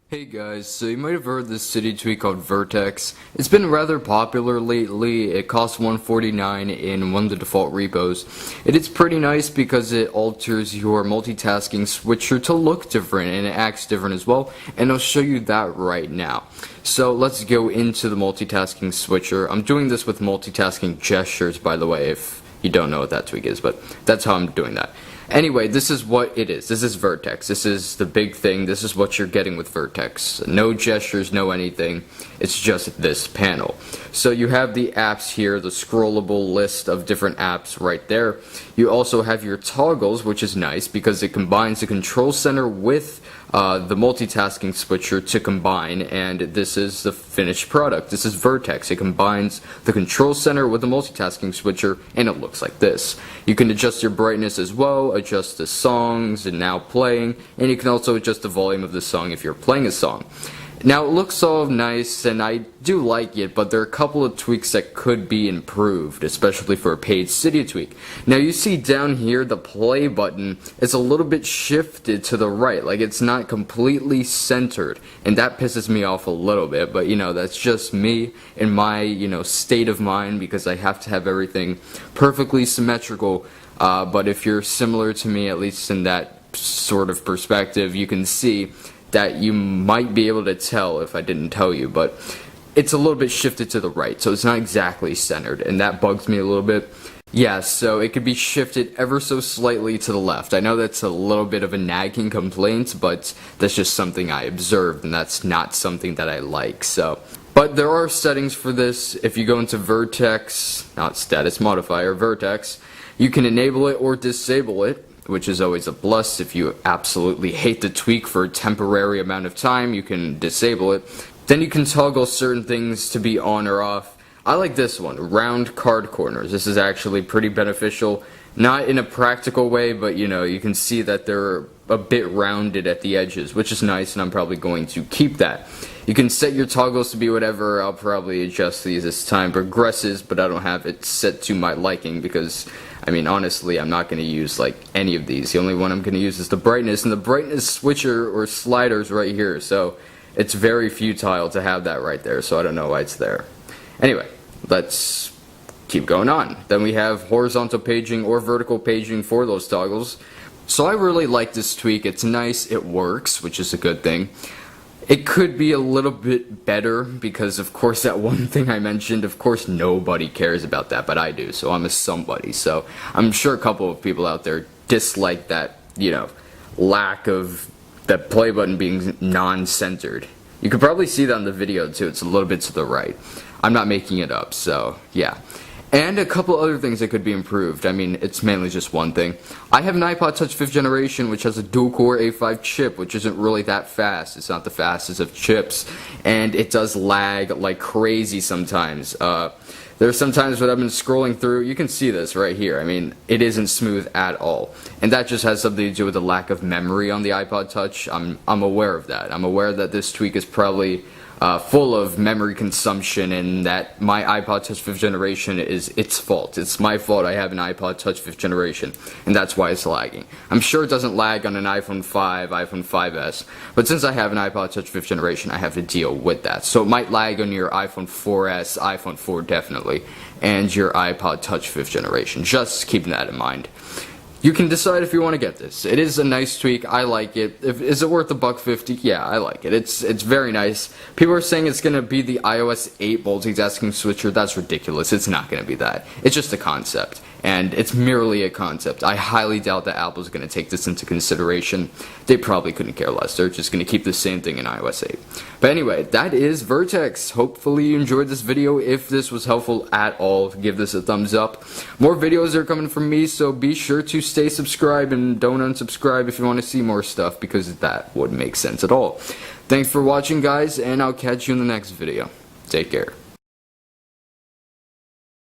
Hey guys, so you might have heard this Cydia tweak called Vertex. It's been rather popular lately. It costs $149 in one of the default repos. It is pretty nice because it alters your multitasking switcher to look different and it acts different as well, and I'll show you that right now. So let's go into the multitasking switcher. I'm doing this with multitasking gestures, by the way, if you don't know what that tweak is, but that's how I'm doing that. Anyway, this is what it is. This is Vertex. This is the big thing. This is what you're getting with Vertex. No gestures, no anything. It's just this panel. So you have the apps here, the scrollable list of different apps right there. You also have your toggles, which is nice because it combines the control center with the multitasking switcher to combine, and this is the finished product. This is Vertex. It combines the control center with the multitasking switcher, and it looks like this. You can adjust your brightness as well, adjust the songs and now playing, and you can also adjust the volume of the song if you're playing a song. Now it looks all nice and I do like it, but there are a couple of tweaks that could be improved, especially for a paid Cydia tweak. Now you see down here the play button is a little bit shifted to the right, like it's not completely centered, and that pisses me off a little bit, but that's just me and my state of mind, because I have to have everything perfectly symmetrical. But if you're similar to me, at least in that sort of perspective, you can see that you might be able to tell if I didn't tell you, but it's a little bit shifted to the right, so it's not exactly centered, and that bugs me a little bit. Yeah, so it could be shifted ever so slightly to the left. I know that's a little bit of a nagging complaint, but that's just something I observed, and that's not something that I like. But there are settings for this. If you go into Vertex, not status modifier, Vertex, you can enable it or disable it, which is always a plus. If you absolutely hate the tweak for a temporary amount of time, you can disable it. Then you can toggle certain things to be on or off. I like this one, round card corners. This is actually pretty beneficial, not in a practical way, but you can see that they're a bit rounded at the edges, which is nice, and I'm probably going to keep that. You can set your toggles to be whatever. I'll probably adjust these as time progresses, but I don't have it set to my liking because, honestly, I'm not going to use any of these. The only one I'm going to use is the brightness, and the brightness switcher or sliders right here, so it's very futile to have that right there, so I don't know why it's there. Anyway, let's keep going on. Then we have horizontal paging or vertical paging for those toggles. So I really like this tweak. It's nice, it works, which is a good thing. It could be a little bit better because, of course, that one thing I mentioned, of course, nobody cares about that, but I do, so I'm a somebody. So I'm sure a couple of people out there dislike that, lack of the play button being non-centered. You could probably see that in the video, too. It's a little bit to the right. I'm not making it up, so yeah. And a couple other things that could be improved. It's mainly just one thing. I have an iPod Touch 5th generation, which has a dual-core A5 chip, which isn't really that fast. It's not the fastest of chips, and it does lag like crazy sometimes. There's sometimes when I've been scrolling through, you can see this right here. It isn't smooth at all, and that just has something to do with the lack of memory on the iPod Touch. I'm aware of that. I'm aware that this tweak is probably full of memory consumption, and that my iPod Touch 5th generation is its fault. It's my fault I have an iPod Touch 5th generation, and that's why it's lagging. I'm sure it doesn't lag on an iPhone 5, iPhone 5S, but since I have an iPod Touch 5th generation, I have to deal with that. So it might lag on your iPhone 4S, iPhone 4 definitely, and your iPod Touch 5th generation. Just keeping that in mind. You can decide if you want to get this. It is a nice tweak. I like it. Is it worth $150? Yeah, I like it. It's very nice. People are saying it's going to be the iOS 8 multitasking switcher. That's ridiculous. It's not going to be that. It's just a concept, and it's merely a concept. I highly doubt that Apple's going to take this into consideration. They probably couldn't care less. They're just going to keep the same thing in iOS 8. But anyway, that is Vertex. Hopefully you enjoyed this video. If this was helpful at all, give this a thumbs up. More videos are coming from me, so be sure to stay subscribed and don't unsubscribe if you want to see more stuff, because that wouldn't make sense at all. Thanks for watching, guys, and I'll catch you in the next video. Take care.